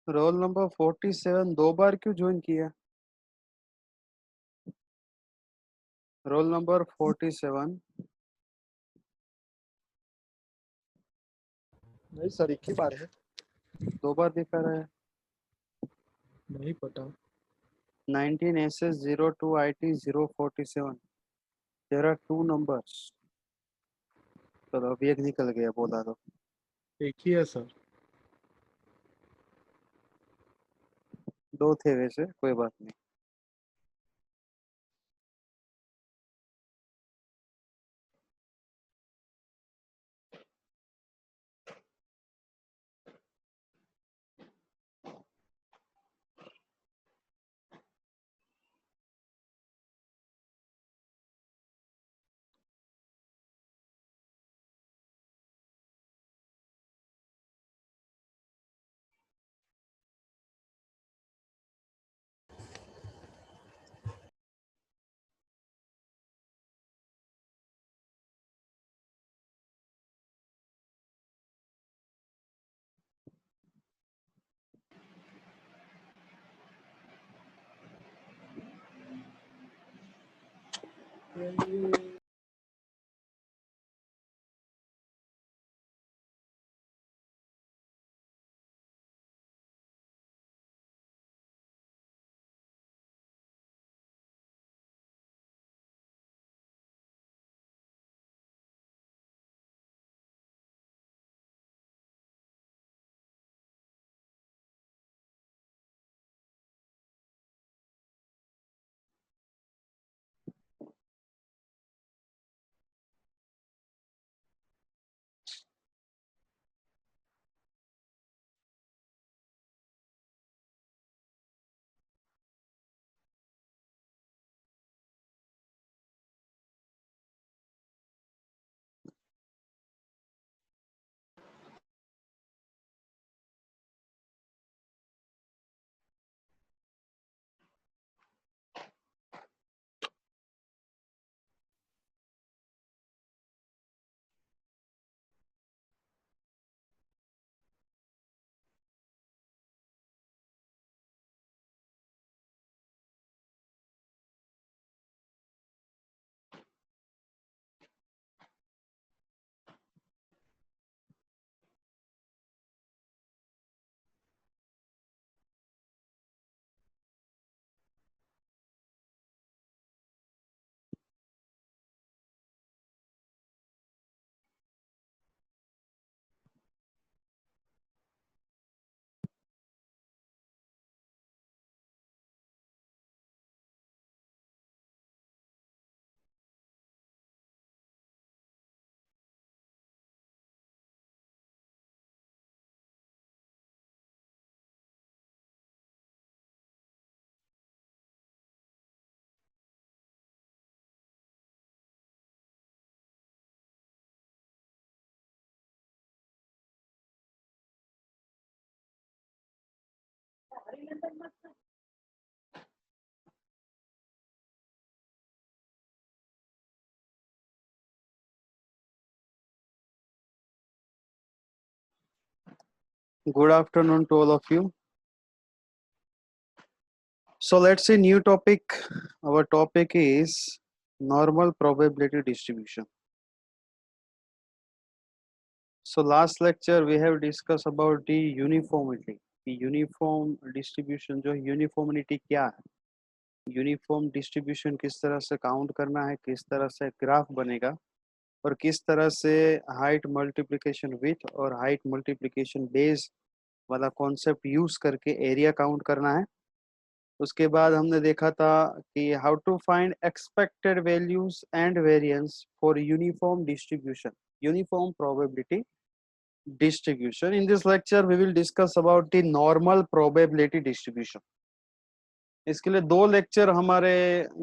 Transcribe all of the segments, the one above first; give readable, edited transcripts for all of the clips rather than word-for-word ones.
Roll number 47 दो बार क्यों join किया? रोल नंबर 47 नहीं सर, एक ही बार है। दो बार दिखा रहा है। नहीं पता। 19 SS 02 IT 047। There are two numbers. चलो अभी एक निकल गया, बोला तो। एक ही है सर। दो थे वैसे, कोई बात नहीं। Good afternoon to all of you. So let's see new topic. Our topic is normal probability distribution. So last lecture we have discussed about the uniformity. The uniform distribution जो uniformity क्या है? Uniform distribution किस तरह से count करना है, किस तरह से ग्राफ बनेगा, और किस तरह से हाइट मल्टीप्लिकेशन विथ और हाइट मल्टीप्लिकेशन बेस वाला कॉन्सेप्ट यूज करके एरिया काउंट करना है। उसके बाद हमने देखा था कि how to find expected values and variance for uniform distribution, uniform probability distribution. In this lecture we will discuss about the normal probability distribution. इसके लिए दो लेक्चर हमारे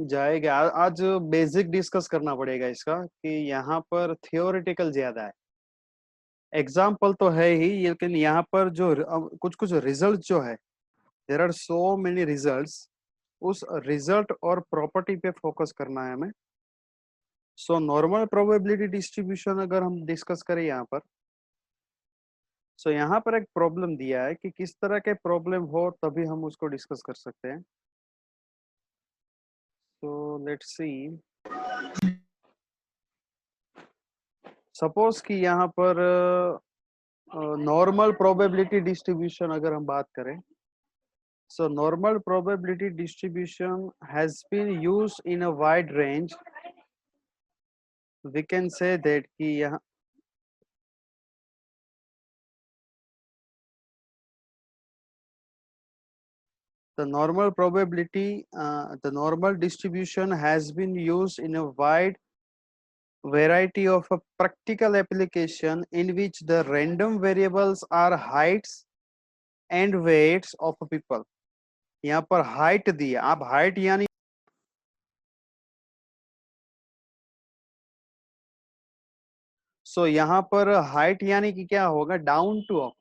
जाएंगे। आज बेसिक डिस्कस करना पड़ेगा इसका कि यहाँ पर थियोरेटिकल ज्यादा है, एग्जाम्पल तो है ही, लेकिन यहाँ पर जो कुछ कुछ रिजल्ट जो है, there are so many results, उस रिजल्ट और प्रॉपर्टी पे फोकस करना है हमें। सो नॉर्मल प्रोबेबिलिटी डिस्ट्रीब्यूशन अगर हम डिस्कस करें यहाँ पर, सो यहाँ पर एक प्रॉब्लम दिया है कि किस तरह के प्रॉब्लम हो तभी हम उसको डिस्कस कर सकते हैं। सो लेट्स सी, सपोज कि यहाँ पर नॉर्मल प्रोबेबिलिटी डिस्ट्रीब्यूशन अगर हम बात करें, so normal probability distribution has been used in a wide range. We can say that कि यहाँ the normal probability, the normal distribution has been used in a wide variety of a practical application in which the random variables are heights and weights of people. यहाँ पर height दिया, आप height यानी यहाँ पर height यानी कि क्या होगा, डाउन टू अप।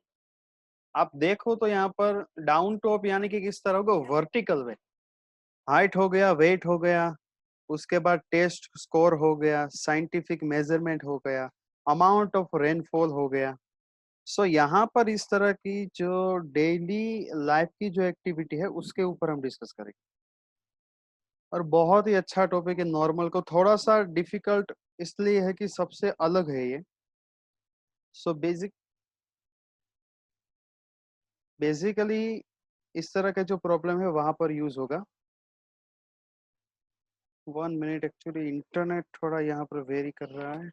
आप देखो तो यहाँ पर डाउन टू अप यानी कि किस तरह होगा, वर्टिकल वे। हाइट हो गया, वेट हो गया, उसके बाद टेस्ट स्कोर हो गया, साइंटिफिक मेजरमेंट हो गया, अमाउंट ऑफ रेनफॉल हो गया। यहाँ पर इस तरह की जो डेली लाइफ की जो एक्टिविटी है उसके ऊपर हम डिस्कस करेंगे। और बहुत ही अच्छा टॉपिक है। नॉर्मल को थोड़ा सा डिफिकल्ट इसलिए है कि सबसे अलग है ये। बेसिकली इस तरह का जो प्रॉब्लम है वहां पर यूज होगा। 1 मिनट, एक्चुअली इंटरनेट थोड़ा यहाँ पर वेरी कर रहा है।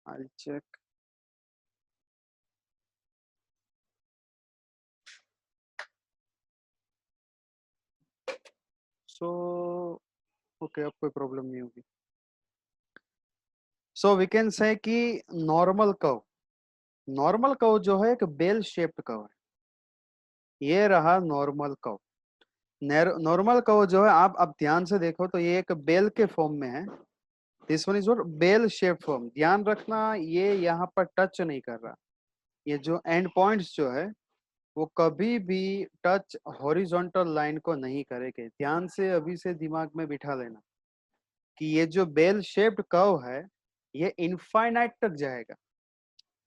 I check. सो ओके, अब कोई प्रॉब्लम नहीं होगी। सो वी कैन से कि नॉर्मल कर्व जो है एक बेल शेप्ड कर्व है। ये रहा नॉर्मल कर्व। नॉर्मल कर्व जो है, आप ध्यान से देखो तो ये एक बेल के फॉर्म में है। This one is what, bell shape form. ध्यान रखना ये यहाँ पर टच नहीं कर रहा। ये जो एंड पॉइंट्स जो है वो कभी भी टच हॉरिजॉन्टल लाइन को नहीं करेंगे। ध्यान से अभी से दिमाग में बिठा लेना कि ये जो बेल शेप्ड कर्व है ये इनफाइनाइट तक जाएगा।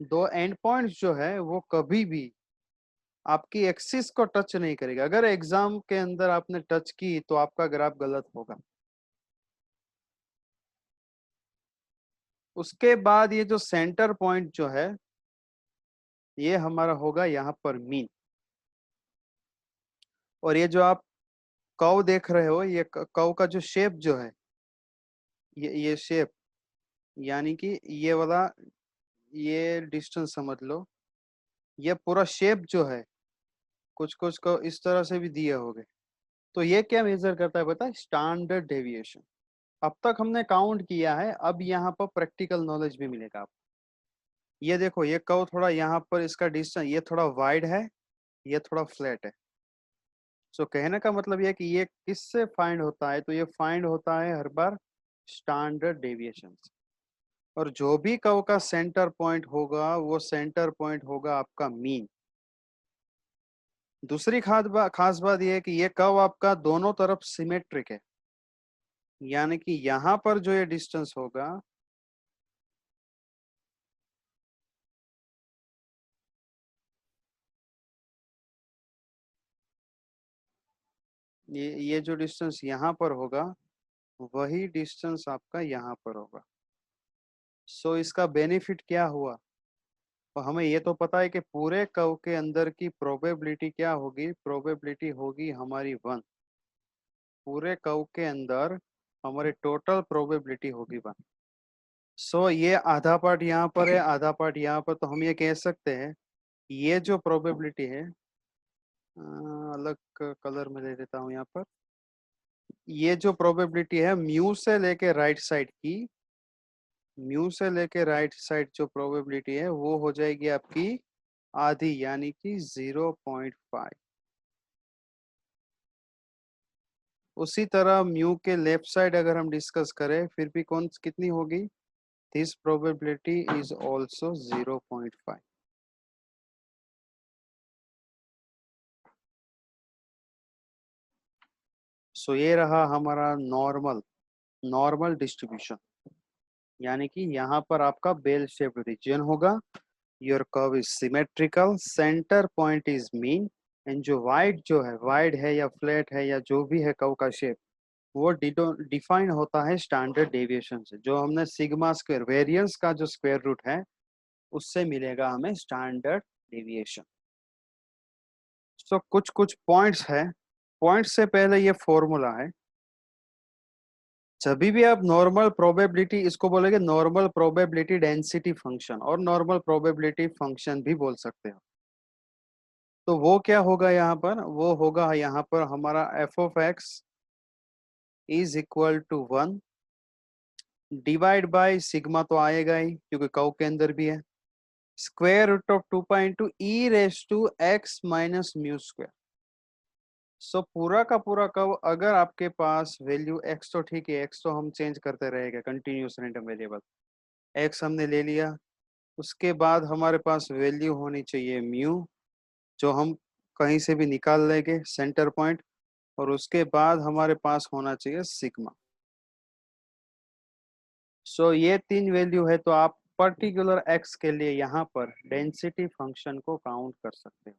दो एंड पॉइंट्स जो है वो कभी भी आपकी एक्सिस को टच नहीं करेगा। अगर एग्जाम के अंदर आपने टच की तो आपका ग्राफ गलत होगा। उसके बाद ये जो सेंटर पॉइंट जो है ये हमारा होगा यहाँ पर मीन। और ये जो आप कर्व देख रहे हो, ये कर्व का जो शेप जो है, ये शेप यानी कि ये वाला, ये डिस्टेंस समझ लो। ये पूरा शेप जो है कुछ कुछ को इस तरह से भी दिए होंगे। तो ये क्या मेजर करता है पता है, स्टैंडर्ड डेविएशन। अब तक हमने काउंट किया है, अब यहाँ पर प्रैक्टिकल नॉलेज भी मिलेगा आपको। ये देखो, ये कर्व थोड़ा यहाँ पर इसका डिस्टेंस ये थोड़ा वाइड है, ये थोड़ा फ्लैट है। कहने का मतलब ये है कि ये किससे फाइंड होता है, तो ये फाइंड होता है हर बार स्टैंडर्ड डेविएशन। और जो भी कर्व का सेंटर पॉइंट होगा वो सेंटर पॉइंट होगा आपका मीन। दूसरी खास बात ये है कि ये कर्व आपका दोनों तरफ सिमेट्रिक है, यानी कि यहाँ पर जो ये डिस्टेंस होगा ये जो डिस्टेंस यहाँ पर होगा वही डिस्टेंस आपका यहाँ पर होगा। इसका बेनिफिट क्या हुआ, तो हमें ये तो पता है कि पूरे कर्व के अंदर की प्रोबेबिलिटी क्या होगी, प्रोबेबिलिटी होगी हमारी 1। पूरे कर्व के अंदर हमारी टोटल प्रोबेबिलिटी होगी 1। ये आधा पार्ट यहाँ पर है, आधा पार्ट यहाँ पर। तो हम ये कह सकते हैं ये जो प्रोबेबिलिटी है, अलग कलर में दे देता हूँ यहाँ पर। ये जो प्रोबेबिलिटी है म्यू से लेके राइट साइड की, म्यू से लेके राइट साइड जो प्रोबेबिलिटी है वो हो जाएगी आपकी आधी, यानी कि 0.5। उसी तरह म्यू के लेफ्ट साइड अगर हम डिस्कस करें फिर भी कौन कितनी होगी, दिस प्रोबेबिलिटी इज आल्सो 0.5। ये रहा हमारा नॉर्मल डिस्ट्रीब्यूशन, यानी कि यहाँ पर आपका बेल शेप्ड रीजन होगा। Your curve is symmetrical, centre point is mean, and जो वाइड है या फ्लैट है या जो भी है कर्व का शेप, वो डिफाइन होता है स्टैंडर्ड डेविएशन से, जो हमने सिग्मा स्क्वायर वेरिएंस का जो स्क्वायर रूट है उससे मिलेगा हमें स्टैंडर्ड डेविएशन। सो कुछ कुछ पॉइंट्स है, पॉइंट्स से पहले ये फॉर्मूला है। जब भी आप नॉर्मल प्रोबेबिलिटी, इसको बोलेंगे नॉर्मल प्रोबेबिलिटी डेंसिटी फंक्शन, और नॉर्मल प्रोबेबिलिटी फंक्शन भी बोल सकते हो। तो वो क्या होगा यहाँ पर, वो होगा यहाँ पर हमारा F of X is equal to 1 divide by sigma, तो आएगा ही क्योंकि कर्व के अंदर भी है, square root of 2 pi into E raise to X minus mu square. So पूरा का पूरा कर्व, अगर आपके पास वैल्यू x, तो ठीक है, x तो हम चेंज करते रहेंगे, कंटिन्यूस रैंडम वेरिएबल x हमने ले लिया। उसके बाद हमारे पास वैल्यू होनी चाहिए म्यू, जो हम कहीं से भी निकाल लेंगे सेंटर पॉइंट, और उसके बाद हमारे पास होना चाहिए सिग्मा। सो ये तीन वैल्यू है, तो आप पर्टिकुलर x के लिए यहाँ पर डेंसिटी फंक्शन को काउंट कर सकते हो।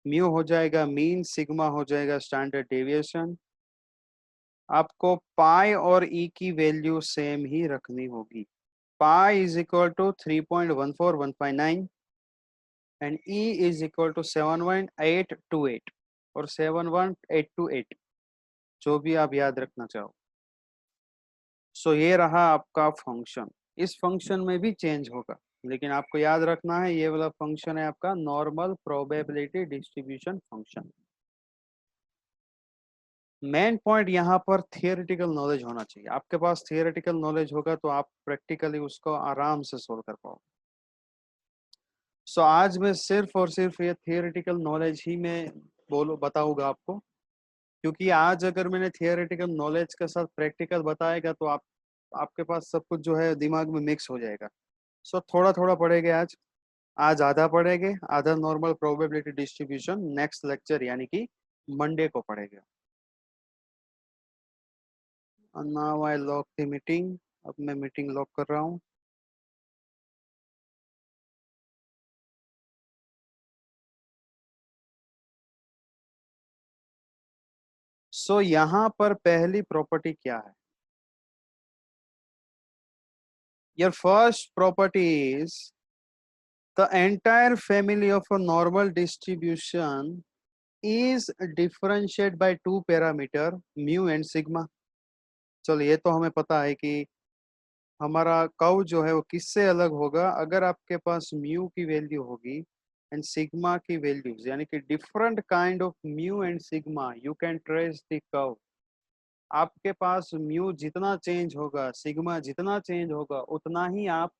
म्यू हो जाएगा मीन, सिग्मा हो जाएगा स्टैंडर्ड डेविएशन। आपको पाई और ई की वैल्यू सेम ही रखनी होगी। Pi is equal to 3.14159 and E is equal to 71828 और 71828, जो भी आप याद रखना चाहो। सो ये रहा आपका फंक्शन। इस फंक्शन में भी चेंज होगा, लेकिन आपको याद रखना है ये वाला फंक्शन है आपका normal probability distribution function. Main point यहाँ पर थियोरेटिकल नॉलेज होना चाहिए। आपके पास थियोरेटिकल नॉलेज होगा तो आप प्रैक्टिकली उसको आराम से सोल्व कर पाओगे। सो आज मैं सिर्फ और सिर्फ ये थियोरेटिकल नॉलेज ही मैं बताऊंगा आपको, क्योंकि आज अगर मैंने थियोरेटिकल नॉलेज के साथ प्रैक्टिकल बताएगा तो आपके पास सब कुछ जो है दिमाग में मिक्स हो जाएगा। सो थोड़ा थोड़ा पढ़ेंगे आज। आज आधा पढ़ेंगे, आधा normal probability distribution next lecture यानी कि मंडे को पढ़ेंगे। Now I lock the meeting. अब मैं मीटिंग लॉक कर रहा हूँ। सो यहाँ पर पहली प्रॉपर्टी क्या है? Your first property is the entire family of a normal distribution is differentiated by two parameter mu and sigma। चलो ये तो हमें पता है कि हमारा कर्व जो है वो किससे अलग होगा, अगर आपके पास म्यू की वैल्यू होगी एंड सिग्मा की वैल्यूज, यानी कि different kind of mu and sigma, you can trace the curve. आपके पास म्यू जितना चेंज होगा, सिग्मा जितना चेंज होगा, उतना ही आप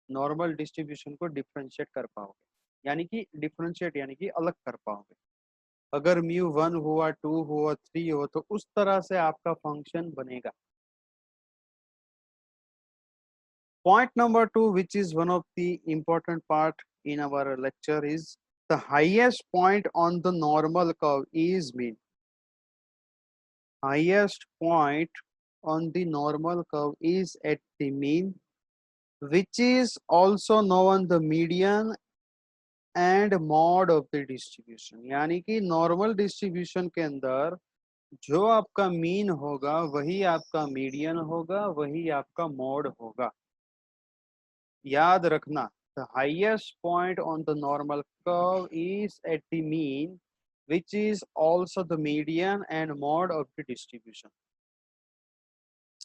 नॉर्मल डिस्ट्रीब्यूशन को डिफरेंशिएट कर पाओगे, यानी कि डिफरेंशिएट यानी कि अलग कर पाओगे। अगर म्यू 1 हुआ, 2 हुआ, 3 हो, तो उस तरह से आपका फंक्शन बनेगा। Point number 2, which is one of the important part in our lecture, is the highest point on the normal curve is mean। Highest point on the normal curve is at the mean, which is also known the median and mode of the distribution। यानी कि normal distribution के अंदर जो आपका mean होगा वही आपका median होगा, वही आपका मोड होगा। याद रखना, the highest point on the normal curve is at the mean, which is also the median and mode of the distribution।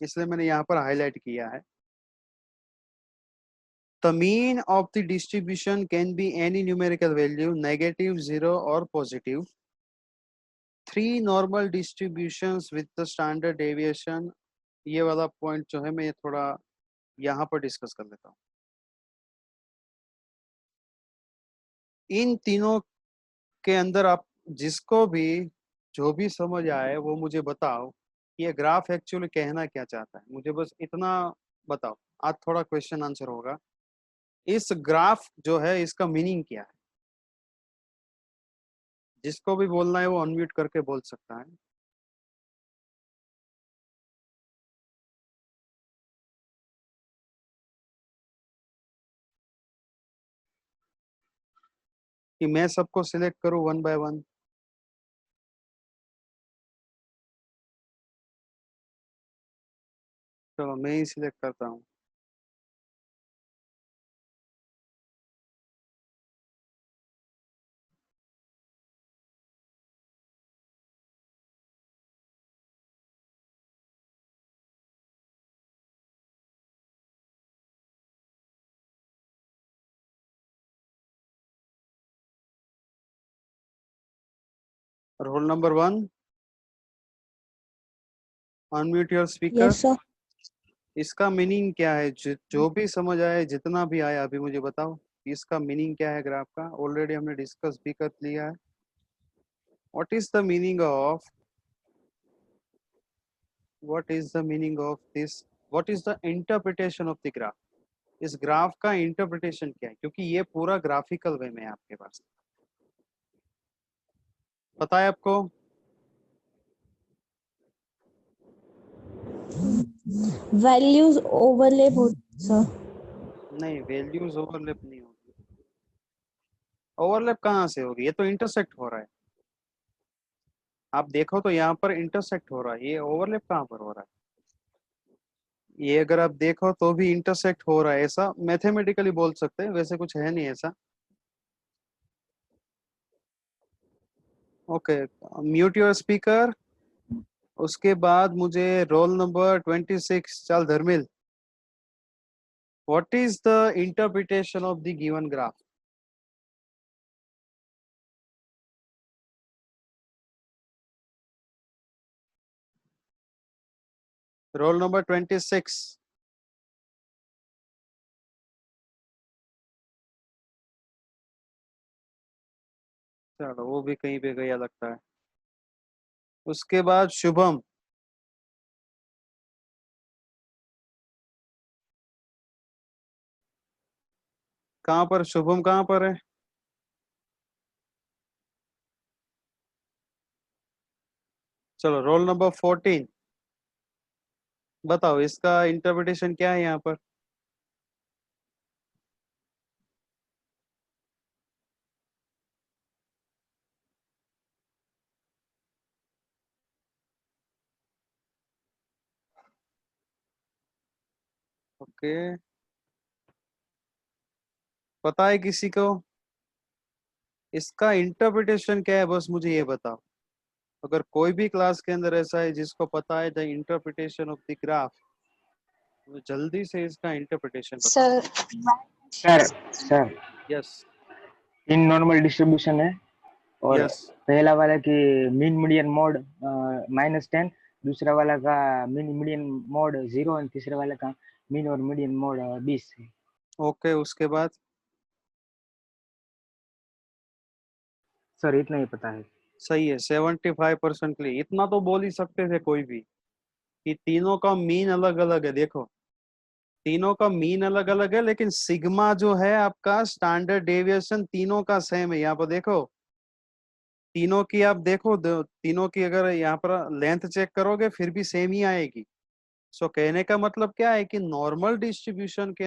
इसलिए मैंने यहाँ पर हाईलाइट किया है। The mean of the distribution can be any numerical value, negative, 0 or positive। Three normal distributions with the standard deviation। ये वाला point जो है मैं थोड़ा यहाँ पर डिस्कस कर लेता हूँ। इन तीनों के अंदर आप जिसको भी जो भी समझ आए वो मुझे बताओ, ये ग्राफ एक्चुअली कहना क्या चाहता है, मुझे बस इतना बताओ। आज थोड़ा क्वेश्चन आंसर होगा। इस ग्राफ जो है इसका मीनिंग क्या है? जिसको भी बोलना है वो अनम्यूट करके बोल सकता है। कि मैं सबको सिलेक्ट करूं वन बाय वन? चलो मैं ही सिलेक्ट करता हूँ। Roll number 1, unmute your speaker. Yes sir. इसका मीनिंग क्या है? जो भी समझ आए, जितना भी आया, अभी मुझे बताओ कि इसका मीनिंग क्या है ग्राफ का। ऑलरेडी हमने डिस्कस भी कर लिया है। What is the meaning of what is the meaning of this? What is the interpretation of the graph? इस ग्राफ का इंटरप्रिटेशन क्या है, क्योंकि ये पूरा ग्राफिकल वे में है आपके पास। पता है आपको? वैल्यूज ओवरलैप होती सर। नहीं, वैल्यूज ओवरलैप नहीं होगी। ओवरलैप कहाँ से होगी? ये तो इंटरसेक्ट हो रहा है। आप देखो तो यहाँ पर इंटरसेक्ट हो रहा है, ये ओवरलैप कहाँ पर हो रहा है? ये अगर आप देखो तो भी इंटरसेक्ट हो रहा है, ऐसा मैथमेटिकली बोल सकते हैं, वैसे कुछ है नहीं ऐसा। Okay, mute your speaker. उसके बाद मुझे रोल नंबर 26, चल Dharmil, what is the interpretation of the given graph? Roll number 26। चलो वो भी कहीं पे गया लगता है। उसके बाद शुभम। कहाँ पर शुभम, कहाँ पर है? चलो रोल नंबर 14, बताओ इसका इंटरप्रिटेशन क्या है यहाँ पर? ओके, पता है किसी को इसका इंटरप्रिटेशन क्या है? बस मुझे ये बताओ। अगर कोई भी क्लास के अंदर ऐसा है जिसको पता है the interpretation of the graph, तो जल्दी से इसका इंटरप्रिटेशन बताओ। Sir sir sir yes. In normal distribution है और यस। पहला वाला की मीन मीडियन मोड -10, दूसरा वाला का मीन मीडियन मोड 0 और तीसरा वाला का मीन और मीडियन मोड 20 है। ओके, उसके बाद? सर इतना ही पता है। सही है, 75% क्लियर। इतना तो बोल ही सकते थे कोई भी कि तीनों का मीन अलग अलग है। देखो, तीनों का मीन अलग अलग है, लेकिन सिग्मा जो है आपका स्टैंडर्ड डेविएशन तीनों का सेम है। यहाँ पर देखो, तीनों की आप देखो, तीनों की अगर यहाँ पर लेंथ चेक करोगे फिर भी सेम ही आएगी। सो कहने का मतलब क्या है कि नॉर्मल डिस्ट्रीब्यूशन के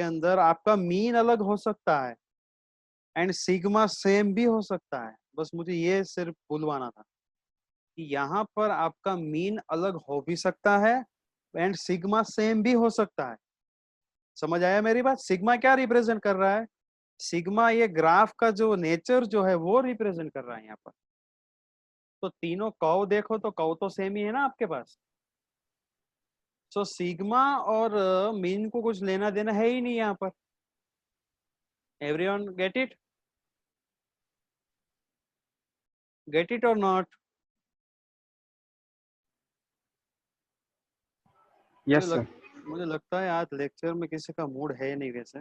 अंदर आपका मीन अलग हो सकता है एंड सिग्मा सेम भी हो सकता है। बस मुझे ये सिर्फ भूलवाना था कि यहाँ पर आपका मीन अलग हो भी सकता है एंड सिग्मा सेम भी हो सकता है। समझ आया मेरी बात? सिग्मा क्या रिप्रेजेंट कर रहा है? सिग्मा ये ग्राफ का जो नेचर जो है वो रिप्रेजेंट कर रहा है यहाँ पर। तो तीनों कर्व देखो तो कर्व तो सेम ही है ना आपके पास। सो सिग्मा और मीन को कुछ लेना देना है ही नहीं यहाँ पर। Everyone get it? Get it और नॉट? Yes sir. मुझे लगता है आज लेक्चर में किसी का मूड है नहीं वैसे।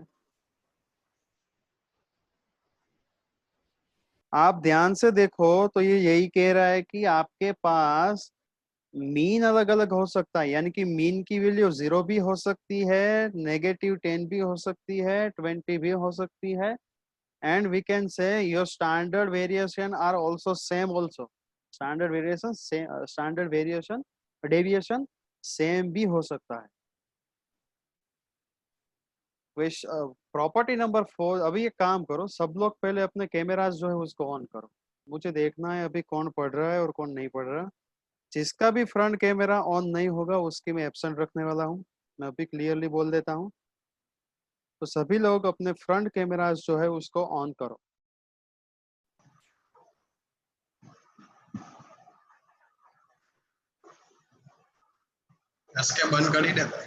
आप ध्यान से देखो तो ये यही कह रहा है कि आपके पास मीन अलग अलग हो सकता है, यानी कि मीन की वैल्यू 0 भी हो सकती है, -10 भी हो सकती है, 20 भी हो सकती है, and we can say your standard variation are also same also. Standard variation deviation same भी हो सकता है। प्रॉपर्टी नंबर 4, अभी एक काम करो, सब लोग पहले अपने कैमरास जो है उसको ऑन करो। मुझे देखना है अभी कौन पढ़ रहा है और कौन नहीं पढ़ रहा। जिसका भी फ्रंट कैमरा ऑन नहीं होगा उसकी मैं एब्सेंट रखने वाला हूँ। मैं अभी क्लियरली बोल देता हूँ। तो सभी लोग अपने फ्रंट कैमरास जो है उसको ऑन करो। इसके बंद कर ही दे भाई।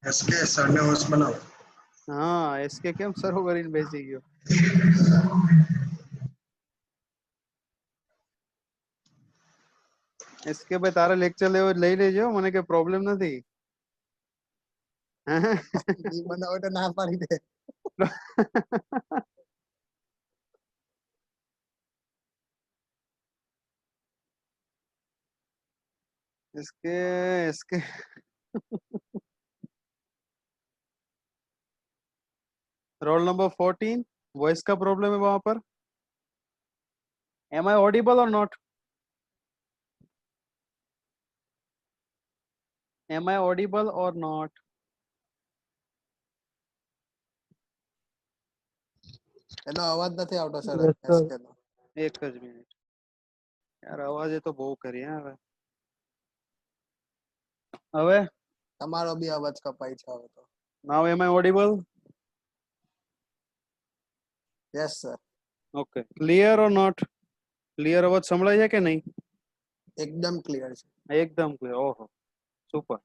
इसके सर ने होस्ट बनाओ। हाँ, इसके केम सरोवर इन बेची गयो। इसके भाई तारा लेक्चर લઈ લેજો, મને કે પ્રોબ્લેમ નથી। ઈ બનાવો તો ના પાડી દે। इसके इसके रोल नंबर 14, वॉइस का प्रॉब्लम है वहां पर। एम आई ऑडिबल और नॉट? एम आई ऑडिबल और नॉट? એનો અવાજ નથી આવતો સર Yes, sir. એસકે નો। एक જ मिनट यार, अवाज तो બહુ કરી હવે। હવે તમારો બી અવાજ કપાય છે હવે તો। Now am I audible? Yes sir okay, clear or not? Clear अवाज સંભળાય છે કે નહીં? એકદમ ક્લિયર છે। एकदम क्लियर। ओहो, सुपर।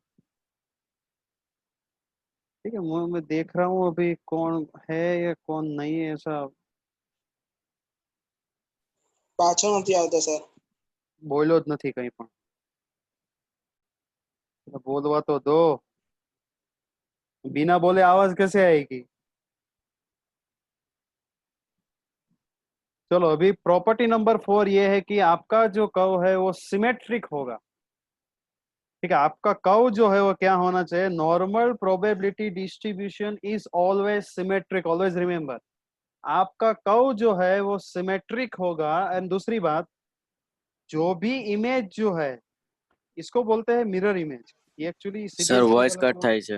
ठीक है, मैं देख रहा हूँ अभी कौन है या कौन नहीं है ऐसा। પાછો નથી આવતો સર। બોલ્યો જ નથી કંઈ પણ। बोलवा तो दो, बिना बोले आवाज कैसे आएगी? चलो, अभी प्रॉपर्टी नंबर 4 ये है कि आपका जो कर्व है वो सिमेट्रिक होगा। ठीक है, आपका कर्व जो है वो क्या होना चाहिए? Normal probability distribution is always symmetric, always remember. आपका कर्व जो है वो सिमेट्रिक होगा। एंड दूसरी बात, जो भी इमेज जो है इसको बोलते हैं मिरर इमेज। ये एक्चुअली સર વોઇસ કટ થાય છે।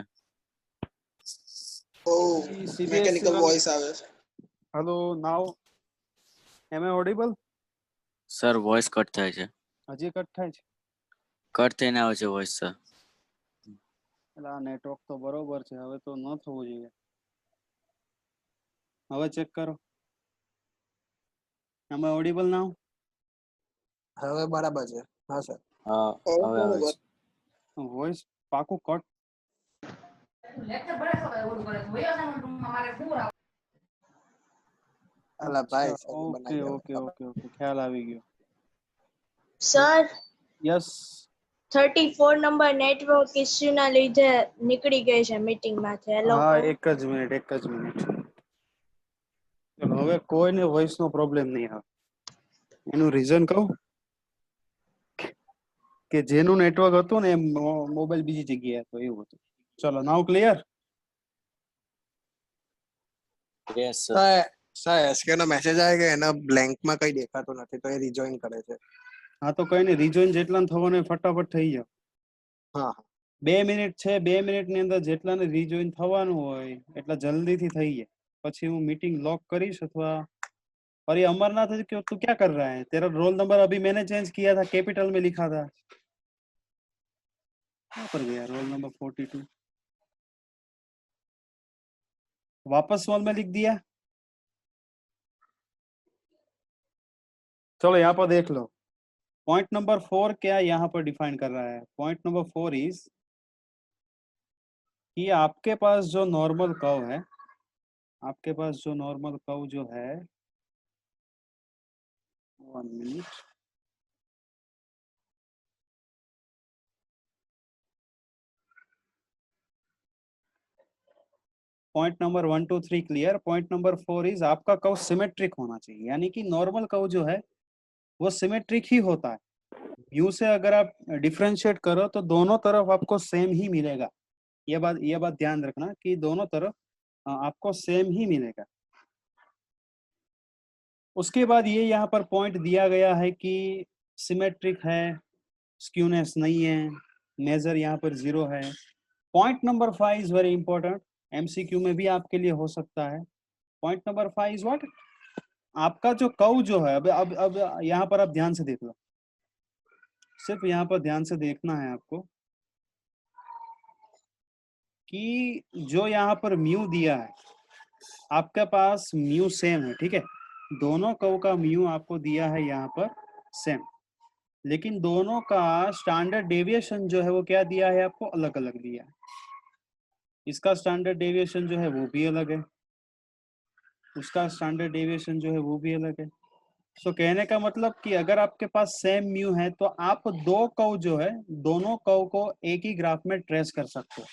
ઓ મેકેનિકલ વોઇસ આવે છે। Hello, now am I audible? Sir voice cut થાય છે। હજી કટ થાય છે? કટ થઈને આવે છે વોઇસ સર। એટલે આ નેટવર્ક તો બરોબર છે, હવે તો ન થવું જોઈએ। હવે ચેક કરો, એમ આઈ ઓડિબલ નાઉ? હવે બરાબર છે। હા સર હા હવે આવે છે। વોઇસ પાકું કટ? અલા ભાઈ अच्छा, સર ओके બનાવી દો। ओके ओके ओके, ख्याल આવી ગયો। સર यस, 34 નંબર નેટવર્ક ઇસ્યુના લીધે નીકળી ગઈ છે મીટિંગમાંથી। હેલો હા, એક જ મિનિટ, એક જ મિનિટ। ચલો, હવે કોઈને વોઇસ નો પ્રોબ્લેમ નહીં આવે। એનું રીઝન કહું કે જેનું નેટવર્ક હતું ને એ મોબાઈલ બીજી જગ્યાએ હતો, એવું હતું। ચલો, now clear? Yes sir. Sir sir SK નો મેસેજ આવે કે એના બ્લેન્ક માં કઈ દેખાતું નથી તો એ રિજોઈન કરે છે। હા, તો કઈ નહીં, રિજોઈન જેટલા થવાનું હોય ફટાફટ થઈ જાવ। હા 2 મિનિટ છે, 2 મિનિટની અંદર જેટલાને રિજોઈન થવાનું હોય એટલા જલ્દીથી થઈ જાય। પછી હું मीटिंग लॉक करीश अथवा। और ये अमरनाथ है, क्यों तू क्या कर रहा है? तेरा रोल नंबर अभी मैंने चेंज किया था, कैपिटल में लिखा था। कहाँ पर गया रोल नंबर 42? वापस स्मॉल में लिख दिया। चलो, यहाँ पर देख लो, पॉइंट नंबर 4 क्या यहाँ पर डिफाइन कर रहा है? पॉइंट नंबर 4 इज कि आपके पास जो नॉर्मल कर्व है, आपके पास जो नॉर्मल कर्व जो है, 1 minute, point number 1 2 3 clear. Point number 4 is आपका कर्व सिमेट्रिक होना चाहिए, यानी कि नॉर्मल कर्व जो है वो सिमेट्रिक ही होता है। म्यू से अगर आप डिफरेंशिएट करो तो दोनों तरफ आपको सेम ही मिलेगा। ये बात ध्यान रखना कि दोनों तरफ आपको सेम ही मिलेगा। उसके बाद ये यहाँ पर पॉइंट दिया गया है कि सिमेट्रिक है, स्क्यूनेस नहीं है, मेजर यहाँ पर 0 है। Point number 5 is very important, MCQ में भी आपके लिए हो सकता है। पॉइंट नंबर 5 इज व्हाट, आपका जो कर्व जो है, अब यहाँ पर आप ध्यान से देख लो, सिर्फ यहाँ पर ध्यान से देखना है आपको कि जो यहाँ पर म्यू दिया है, आपके पास म्यू सेम है, ठीक है, दोनों कर्व का म्यू आपको दिया है यहाँ पर सेम, लेकिन दोनों का स्टैंडर्ड डेविएशन जो है वो क्या दिया है आपको, अलग अलग दिया है। इसका स्टैंडर्ड डेविएशन जो है वो भी अलग है, उसका स्टैंडर्ड डेविएशन जो है वो भी अलग है। सो कहने का मतलब कि अगर आपके पास सेम म्यू है तो आप दो कर्व जो है, दोनों कर्व को एक ही ग्राफ में ट्रेस कर सकते हो।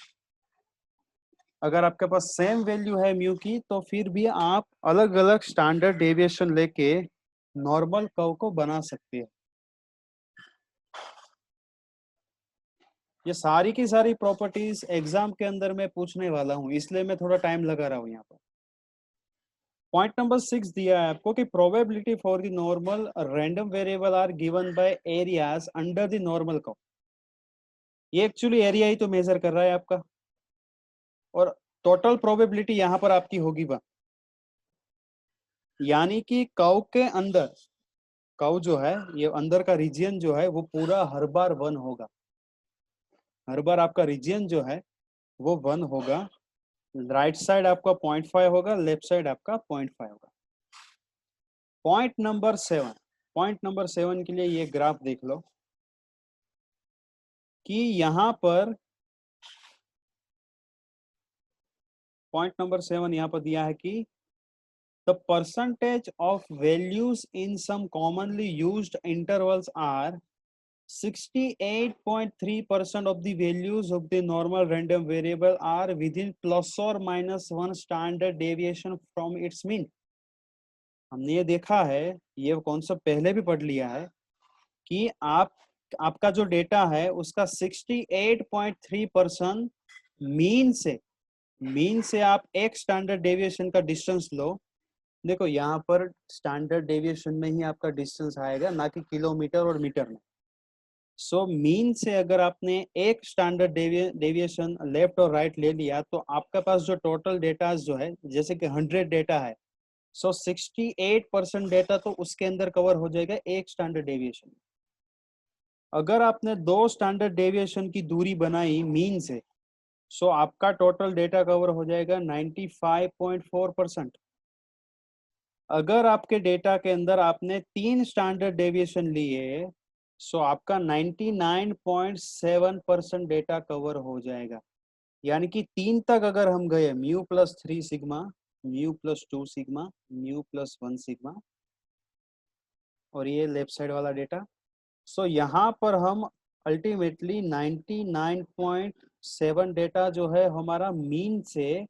अगर आपके पास सेम वैल्यू है म्यू की तो फिर भी आप अलग अलग स्टैंडर्ड डेविएशन लेके नॉर्मल कर्व को बना सकते हैं। ये सारी की सारी प्रॉपर्टीज एग्जाम के अंदर मैं पूछने वाला हूं, इसलिए मैं थोड़ा टाइम लगा रहा हूं यहाँ पर। पॉइंट नंबर 6 दिया है आपको कि probability for the normal random variable are given by areas under the normal curve. ये एक्चुअली एरिया ही तो मेजर कर रहा है आपका, और टोटल प्रोबेबिलिटी यहाँ पर आपकी होगी 1, यानी कि कर्व के अंदर, कर्व जो है ये अंदर का रीजियन जो है वो पूरा हर बार 1 होगा, हर बार आपका रीजियन जो है वो 1 होगा। राइट साइड आपका 0.5 होगा, लेफ्ट साइड आपका 0.5 होगा। पॉइंट नंबर 7, पॉइंट नंबर 7 के लिए ये ग्राफ देख लो कि यहाँ पर पॉइंट नंबर 7 यहाँ पर दिया है कि the percentage of values in some commonly used intervals are 68.3% of the values of the normal random variable are within plus or minus 1 standard deviation from its mean। हमने ये देखा है, ये कॉन्सेप्ट पहले भी पढ़ लिया है कि आपका जो डेटा है उसका 68.3% मीन से आप एक स्टैंडर्ड डेविएशन का डिस्टेंस लो। देखो यहाँ पर स्टैंडर्ड डेविएशन में ही आपका डिस्टेंस आएगा, ना कि किलोमीटर और मीटर में। सो मीन से अगर आपने एक स्टैंडर्ड डेविएशन लेफ्ट और राइट ले लिया तो आपके पास जो टोटल डेटा जो है, जैसे कि 100 डेटा है, सो 68% डेटा तो उसके अंदर कवर हो जाएगा एक स्टैंडर्ड डेविएशन। अगर आपने 2 स्टैंडर्ड डेविएशन की दूरी बनाई मीन से, सो आपका टोटल डेटा कवर हो जाएगा 95.4%। अगर आपके डेटा के अंदर आपने 3 स्टैंडर्ड डेविएशन लिए, सो आपका 99.7% डेटा कवर हो जाएगा। यानी कि 3 तक अगर हम गए, mu plus 3 sigma, mu plus 2 sigma, mu plus 1 sigma, और ये लेफ्ट साइड वाला डेटा, सो यहाँ पर हम अल्टीमेटली 99.7 डेटा जो है हमारा मीन से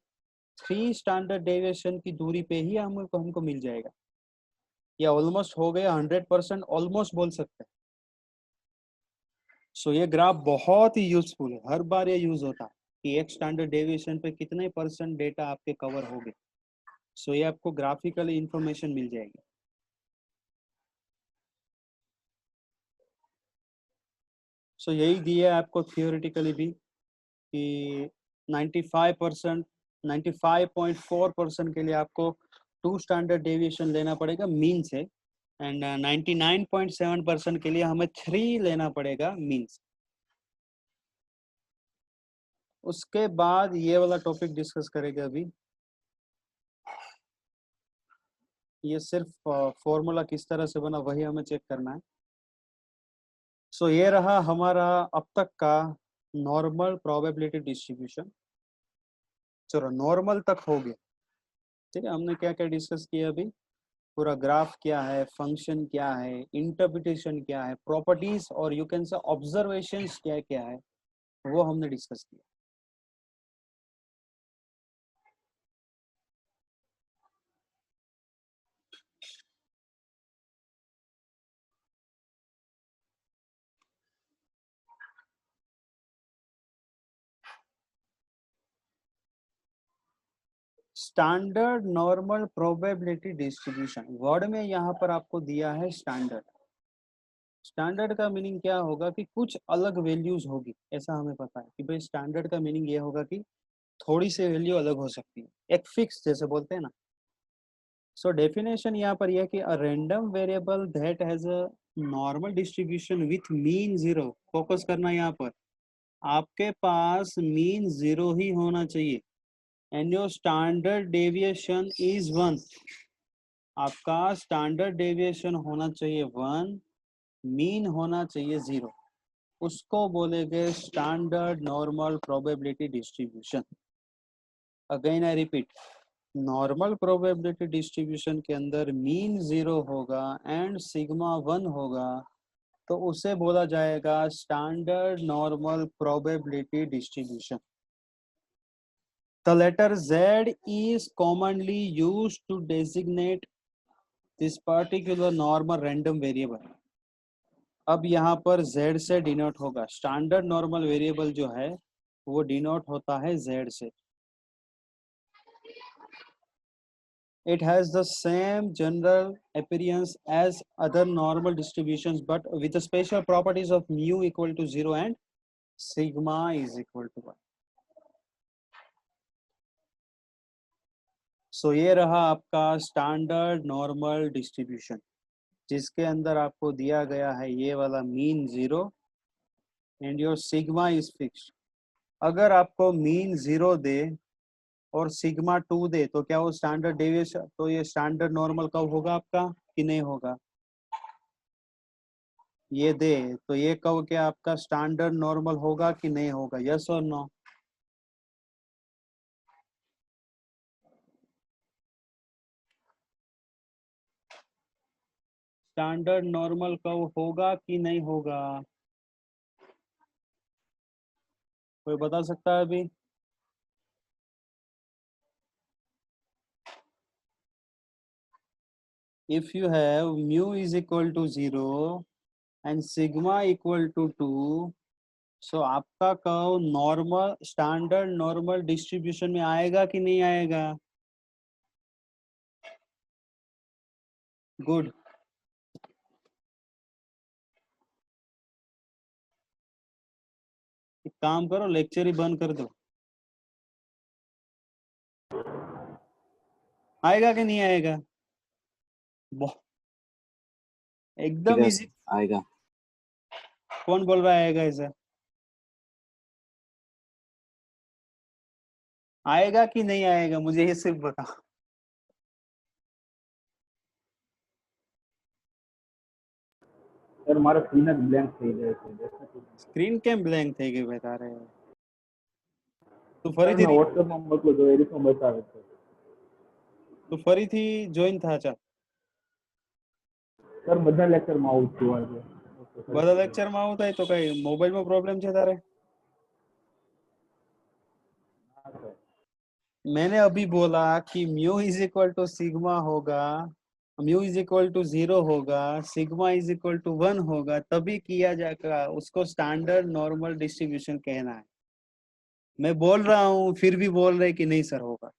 3 स्टैंडर्ड डेविएशन की दूरी पे ही हमको मिल जाएगा। या ऑलमोस्ट हो गया 100%, ऑलमोस्ट बोल सकते हैं। सो ये ग्राफ बहुत ही यूजफुल है, हर बार ये यूज होता है कि एक स्टैंडर्ड डेविएशन पे कितने % डेटा आपके कवर हो गए। सो ये आपको ग्राफिकली इंफॉर्मेशन मिल जाएगी। सो यही दिया है आपको थियोरेटिकली भी कि 95.4% के लिए आपको 2 स्टैंडर्ड डेविएशन लेना पड़ेगा मीन से, एंड 99.7% के लिए हमें 3 लेना पड़ेगा मीन से। उसके बाद ये वाला टॉपिक डिस्कस करेंगे अभी। ये सिर्फ फॉर्मूला किस तरह से बना वही हमें चेक करना है। सो ये रहा हमारा अब तक का नॉर्मल प्रोबेबिलिटी डिस्ट्रीब्यूशन। चलो नॉर्मल तक हो गया, ठीक है। हमने क्या क्या डिस्कस किया अभी, पूरा ग्राफ क्या है, फंक्शन क्या है, इंटरप्रिटेशन क्या है, प्रॉपर्टीज और यू कैन से ऑब्जर्वेशंस क्या क्या है, वो हमने डिस्कस किया। Standard normal probability distribution, word में यहाँ पर आपको दिया है स्टैंडर्ड। स्टैंडर्ड का मीनिंग क्या होगा कि कुछ अलग वैल्यूज होगी, ऐसा हमें पता है कि भाई स्टैंडर्ड का मीनिंग ये होगा कि थोड़ी सी वैल्यू अलग हो सकती है, एक फिक्स जैसे बोलते हैं ना। सो डेफिनेशन यहाँ पर यह कि a random variable that has a normal distribution with mean zero, focus करना यहाँ पर, आपके पास मीन जीरो ही होना चाहिए, and your standard deviation is 1, आपका स्टैंडर्ड डेविएशन होना चाहिए 1, मीन होना चाहिए 0, उसको बोलेंगे standard normal probability distribution. Again I repeat, normal probability distribution के अंदर मीन 0 होगा एंड सिग्मा 1 होगा, तो उसे बोला जाएगा standard normal probability distribution. The letter Z is commonly used to designate this particular normal random variable. अब यहाँ पर Z से डिनोट होगा, स्टैंडर्ड नॉर्मल वेरिएबल जो है वो डिनोट होता है Z से। It has the same general appearance as other normal distributions, but with the special properties of mu equal to 0 and sigma is equal to 1. सो ये रहा आपका स्टैंडर्ड नॉर्मल डिस्ट्रीब्यूशन, जिसके अंदर आपको दिया गया है ये वाला mean 0 and your sigma is fixed. अगर आपको मीन 0 दे और सिग्मा 2 दे तो क्या वो स्टैंडर्ड डेविएशन, तो ये स्टैंडर्ड नॉर्मल कब होगा आपका कि नहीं होगा? ये दे तो ये कब क्या आपका स्टैंडर्ड नॉर्मल होगा कि नहीं होगा? यस और नो? स्टैंडर्ड नॉर्मल कब होगा कि नहीं होगा? कोई बता सकता है अभी? If you have mu is equal to 0 and sigma equal to 2, so आपका curve normal standard normal distribution में आएगा कि नहीं आएगा? गुड। एक काम करो, लेक्चर ही बंद कर दो। आएगा कि नहीं आएगा? एकदम Yes, इजी। आएगा। कौन बोल रहा है आएगा ऐसा? आएगा कि नहीं आएगा मुझे ये सिर्फ बताओ। सर मारा स्क्रीन જ બ્લેન્ક થઈ જાય છે। સ્ક્રીન કેમ બ્લેન્ક થઈ ગઈ બતા રહે? તું સર ફરીથી મેં વોટ્સએપમાં મોકલું તો એ રીતનું બતાવે છે। તું ફરીથી જોઈન થા ચાલ। સર બધા લેક્ચરમાં આવું જ જોવા છે। બધા લેક્ચરમાં આવું થાય તો કઈ મોબાઈલમાં પ્રોબ્લેમ છે તારે? मैंने अभी बोला कि mu is equal to sigma होगा, म्यू इज इक्वल टू 0 होगा, सिग्मा इज इक्वल टू 1 होगा, तभी किया जाएगा, उसको स्टैंडर्ड नॉर्मल डिस्ट्रीब्यूशन कहना है। मैं बोल रहा हूँ फिर भी बोल रहे कि नहीं सर होगा।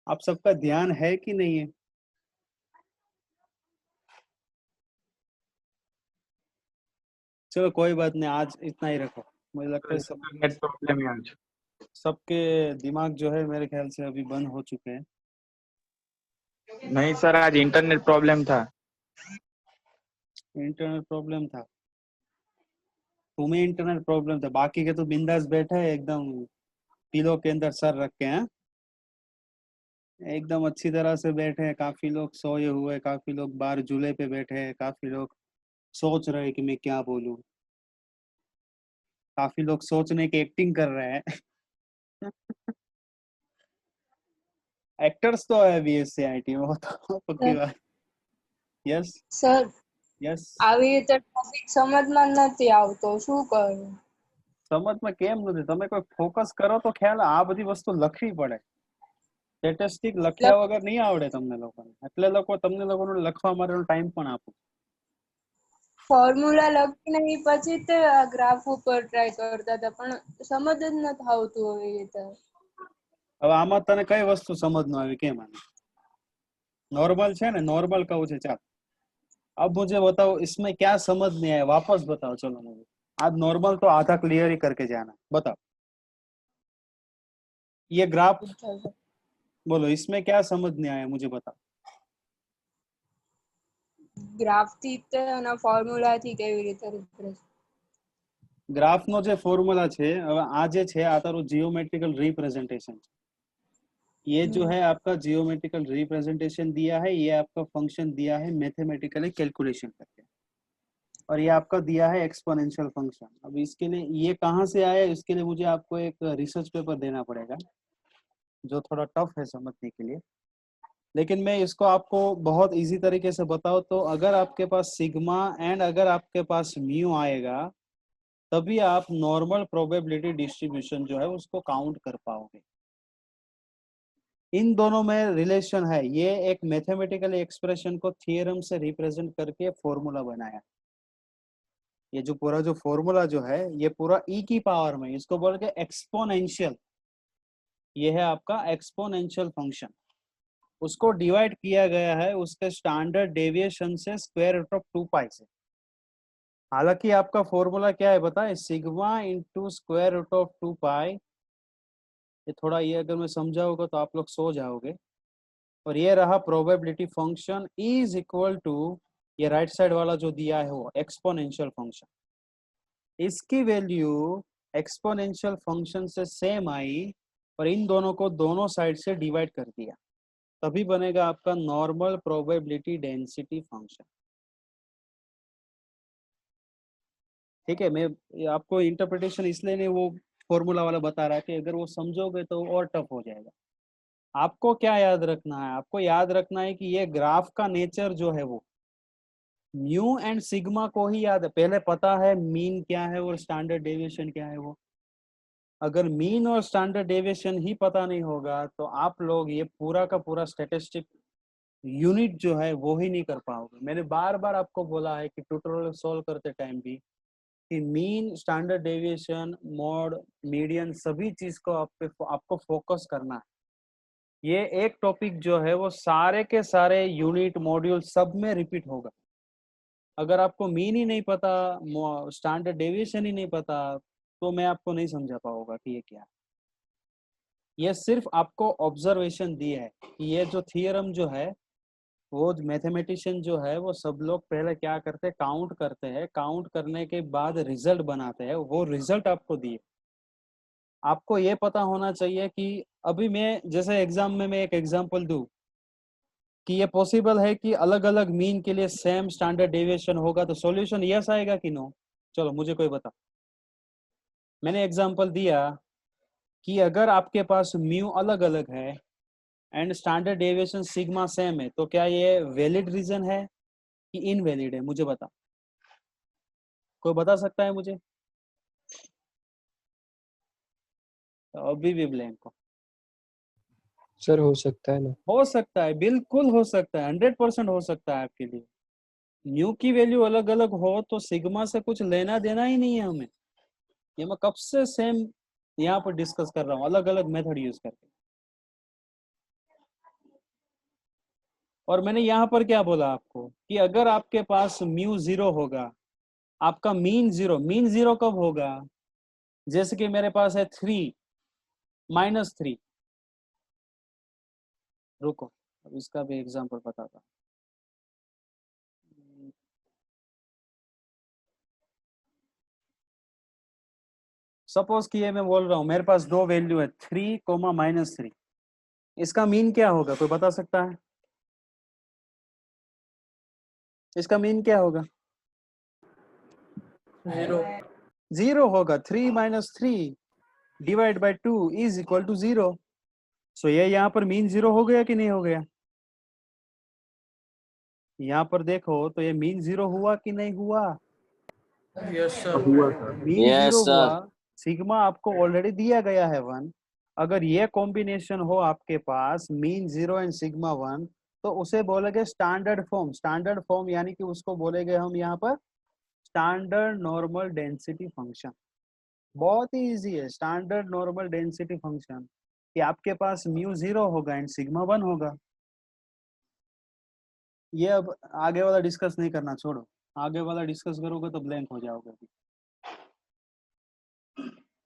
आप सबका ध्यान है कि नहीं है? चलो कोई बात नहीं, आज इतना ही रखो। मुझे लगता है सब नेट प्रॉब्लम है आज। सबके दिमाग जो है मेरे ख्याल से अभी बंद हो चुके हैं। नहीं सर आज इंटरनेट प्रॉब्लम था। इंटरनेट प्रॉब्लम था? तुम्हें इंटरनेट प्रॉब्लम था, बाकी के तो बिंदास बैठे हैं एकदम पिलो के अंदर सर रख के। हैं एकदम अच्छी तरह से बैठे हैं, काफी लोग सोए हुए, काफी लोग बाहर झूले पे बैठे हैं, काफी लोग सोच रहे हैं कि मैं क्या बोलूं, काफी लोग सोचने की एक्टिंग कर रहे हैं। एक्टर्स तो है बीएससी में, वो तो पक्की बात। Yes sir yes. આવી રીતે ટોપિક સમજમાં નથી આવતો, શું કરું? સમજમાં કેમ નથી? તમે કોઈ ફોકસ કરો તો ખ્યાલ આ બધી વસ્તુ લખવી પડે। સ્ટેટિસ્ટિક લખ્યા વગર નહીં આવડે તમને લોકોને, એટલે તમને લોકોને લખવા માટેનો ટાઈમ પણ આપું। ફોર્મ્યુલા લખીને ઈ પછી તે આ ગ્રાફ ઉપર ટ્રાય કરતા હતા, પણ સમજ જ નથી આવતું આવી રીતે। હવે આમાં તને કઈ વસ્તુ સમજ ન આવી? કેમ? આને નોર્મલ છે ને, નોર્મલ કહું છે ચાલ। अब मुझे बताओ इसमें क्या समझ नहीं आया, वापस बताओ। चलो मुझे आज नॉर्मल तो आधा क्लियर ही करके जाना। बताओ ये ग्राफ, बोलो इसमें क्या समझ नहीं आया मुझे बताओ। ગ્રાફ થી તે એના ફોર્મ્યુલા થી કેવી રીતે રિપ્રેઝન્ટ ગ્રાફ નો જે ફોર્મ્યુલા છે, હવે આ જે છે આ તારું जियोमेट्रिकल रिप्रेजेंटेशन છે। ये जो है आपका जियोमेट्रिकल रिप्रेजेंटेशन दिया है, ये आपका फंक्शन दिया है मैथमेटिकली कैलकुलेशन करके, और ये आपका दिया है एक्सपोनेंशियल फंक्शन। अब इसके लिए ये कहाँ से आया, इसके लिए मुझे आपको एक रिसर्च पेपर देना पड़ेगा जो थोड़ा टफ है समझने के लिए, लेकिन मैं इसको आपको बहुत इजी तरीके से बताऊं तो अगर आपके पास सिग्मा एंड अगर आपके पास म्यू आएगा तभी आप नॉर्मल प्रोबेबिलिटी डिस्ट्रीब्यूशन जो है उसको काउंट कर पाओगे। इन दोनों में रिलेशन है, ये एक मैथमेटिकल एक्सप्रेशन को थियरम से रिप्रेजेंट करके फॉर्मूला बनाया। ये जो पूरा जो फॉर्मूला जो है ये पूरा ई की पावर में, इसको बोल के एक्सपोनेंशियल, ये है आपका एक्सपोनेंशियल फंक्शन। उसको डिवाइड किया गया है उसके स्टैंडर्ड डेविएशन से स्क्वायर रूट ऑफ 2 पाई से। हालांकि आपका फॉर्मूला क्या है बताए, sigma into square root of 2 pi. ये थोड़ा ये अगर मैं समझाऊंगा तो आप लोग सो जाओगे। और ये रहा probability function is equal to, ये राइट साइड वाला जो दिया है वो एक्सपोनेंशियल फंक्शन, इसकी वैल्यू एक्सपोनेंशियल फंक्शन से सेम आई और इन दोनों को दोनों साइड से डिवाइड कर दिया, तभी बनेगा आपका नॉर्मल प्रोबेबिलिटी डेंसिटी फंक्शन। ठीक है, मैं आपको इंटरप्रिटेशन इसलिए नहीं वो फॉर्मूला वाला बता रहा है कि अगर वो समझोगे तो और टफ हो जाएगा। आपको क्या याद रखना है, आपको याद रखना है कि ये ग्राफ का नेचर जो है वो म्यू एंड सिग्मा को ही याद है, पहले पता है मीन क्या है और स्टैंडर्ड डेविएशन क्या है। वो अगर मीन और स्टैंडर्ड डेविएशन ही पता नहीं होगा तो आप लोग ये पूरा का पूरा स्टैटिस्टिक यूनिट जो है वो ही नहीं कर पाओगे। मैंने बार बार आपको बोला है कि ट्यूटोरियल सॉल्व करते टाइम भी कि mean, standard deviation, mode, median, सभी चीज को आपको फोकस करना है। ये एक टॉपिक जो है वो सारे के सारे यूनिट, मॉड्यूल सब में रिपीट होगा। अगर आपको मीन ही नहीं पता, स्टैंडर्ड डेविएशन ही नहीं पता, तो मैं आपको नहीं समझा पाऊंगा कि ये क्या है। ये सिर्फ आपको ऑब्जर्वेशन दी है कि ये जो थियरम जो है वो मैथमेटिशियन जो है वो सब लोग पहले क्या करते हैं, काउंट करते हैं, काउंट करने के बाद रिजल्ट बनाते हैं, वो रिजल्ट आपको दिए। आपको ये पता होना चाहिए कि अभी मैं जैसे एग्जाम में मैं एक एग्जांपल दूं कि ये पॉसिबल है कि अलग अलग मीन के लिए सेम स्टैंडर्ड डेविएशन होगा, तो सॉल्यूशन यस आएगा कि नो? चलो मुझे कोई बता। मैंने एग्जांपल दिया कि अगर आपके पास म्यू अलग अलग है and standard deviation sigma same है तो क्या ये वैलिड रीजन है कि इनवैलिड है? मुझे बता, कोई बता सकता है मुझे? अभी भी ब्लैंक हो। सर हो सकता है ना? हो सकता है, बिल्कुल हो सकता है, 100% हो सकता है आपके लिए। न्यू की वैल्यू अलग अलग हो तो सिग्मा से कुछ लेना देना ही नहीं है हमें। ये मैं कब से सेम यहाँ पर डिस्कस कर रहा हूँ, अलग अलग मेथड यूज करके। और मैंने यहाँ पर क्या बोला आपको कि अगर आपके पास म्यू 0 होगा, आपका मीन 0, मीन 0 कब होगा? जैसे कि मेरे पास है 3 -3। रुको अब इसका भी एग्जांपल बताता हूँ। सपोज कि ये मैं बोल रहा हूँ मेरे पास दो वैल्यू है 3, -3, इसका मीन क्या होगा? कोई बता सकता है इसका मीन क्या होगा? 0 होगा। 3 - 3 divide by 2 is equal to 0। So ये यहाँ पर मीन 0 हो गया कि नहीं हो गया? यहाँ पर देखो तो ये मीन 0 हुआ कि नहीं हुआ? Yes sir. Mean Yes, 0 sir. हुआ। सिग्मा आपको ऑलरेडी दिया गया है 1। अगर ये कॉम्बिनेशन हो आपके पास मीन 0 एंड सिग्मा 1 तो उसे बोलेंगे स्टैंडर्ड फॉर्म। स्टैंडर्ड फॉर्म यानी कि उसको बोलेंगे हम यहाँ पर स्टैंडर्ड नॉर्मल डेंसिटी फंक्शन। बहुत ही इजी है, स्टैंडर्ड नॉर्मल डेंसिटी फंक्शन कि आपके पास म्यू 0 होगा एंड सिग्मा 1 होगा। ये अब आगे वाला डिस्कस नहीं करना, छोड़ो। आगे वाला डिस्कस करोगे तो ब्लैंक हो जाओगे।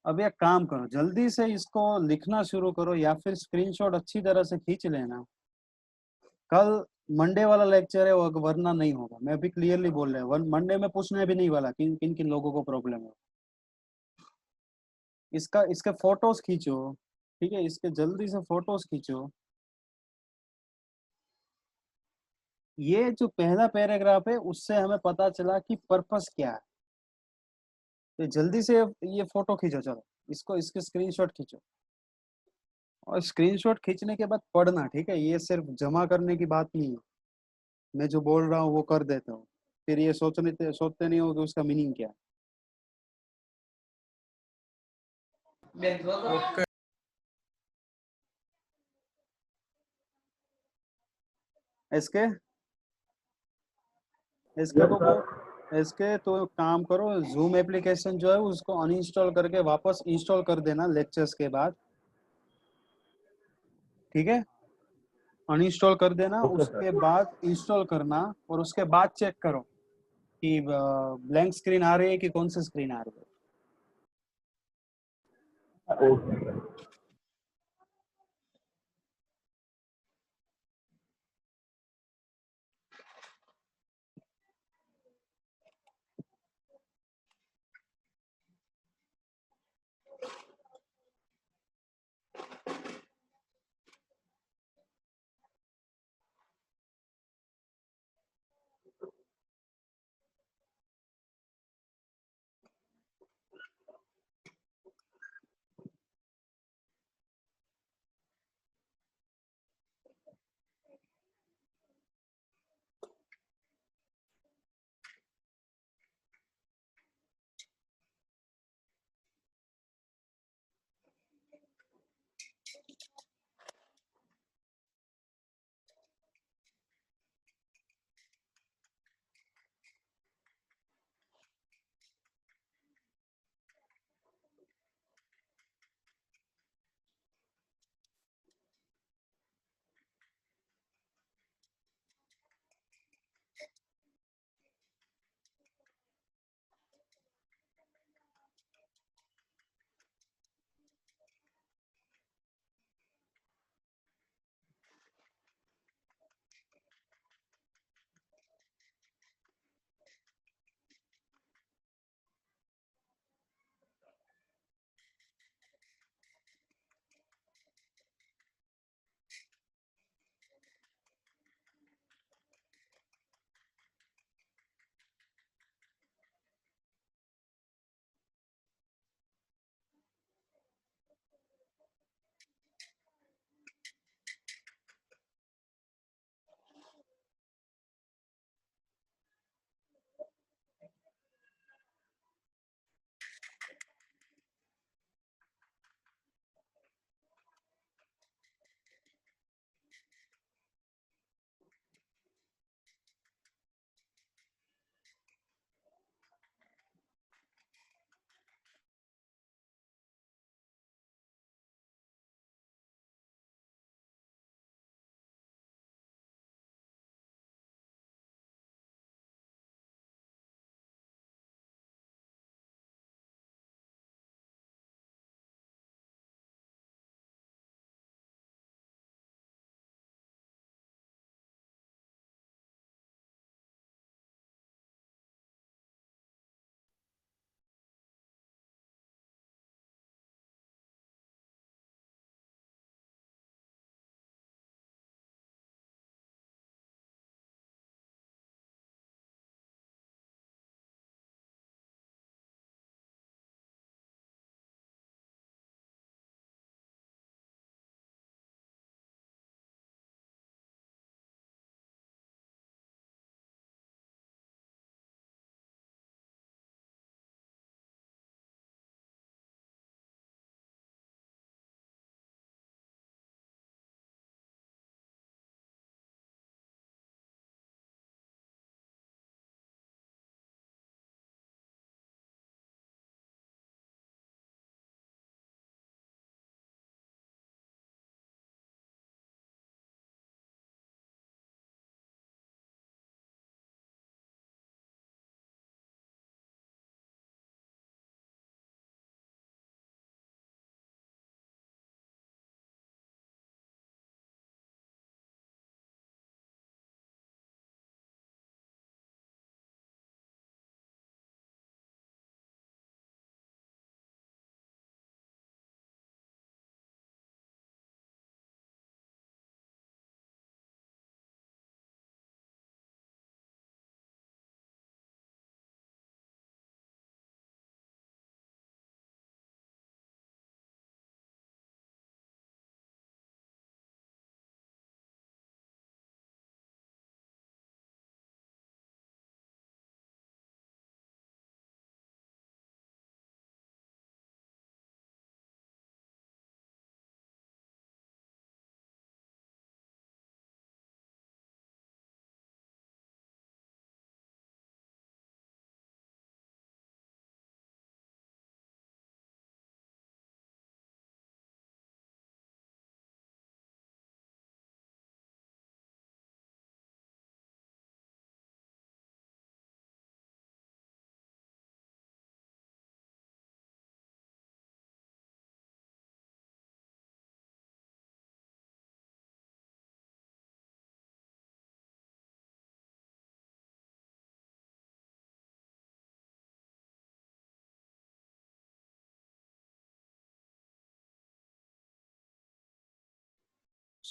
अब एक काम करो, जल्दी से इसको लिखना शुरू करो या फिर स्क्रीनशॉट अच्छी तरह से खींच लेना। कल मंडे वाला लेक्चर है, वो वरना नहीं होगा। मैं अभी क्लियरली बोल रहा हूँ, मंडे में पूछने भी नहीं वाला किन किन किन लोगों को प्रॉब्लम है। इसके फोटोज खींचो, ठीक है, इसके जल्दी से फोटोज खींचो। ये जो पहला पैराग्राफ है उससे हमें पता चला कि पर्पस क्या है। तो जल्दी से ये फोटो खींचो, चलो इसको, इसके स्क्रीनशॉट खींचो। और स्क्रीनशॉट खींचने के बाद पढ़ना, ठीक है, ये सिर्फ जमा करने की बात नहीं है। मैं जो बोल रहा हूँ वो कर देता हूँ, फिर ये सोचते नहीं हो कि उसका मीनिंग क्या है। Okay. इसके इसके तो इसके तो काम करो, जूम एप्लीकेशन जो है उसको अनइंस्टॉल करके वापस इंस्टॉल कर देना लेक्चर्स के बाद, ठीक है। अनइंस्टॉल कर देना, उसके बाद इंस्टॉल करना, और उसके बाद चेक करो कि ब्लैंक स्क्रीन आ रही है कि कौन सी स्क्रीन आ रही है।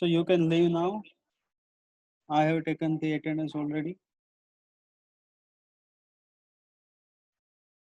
So you can leave now. I have taken the attendance already.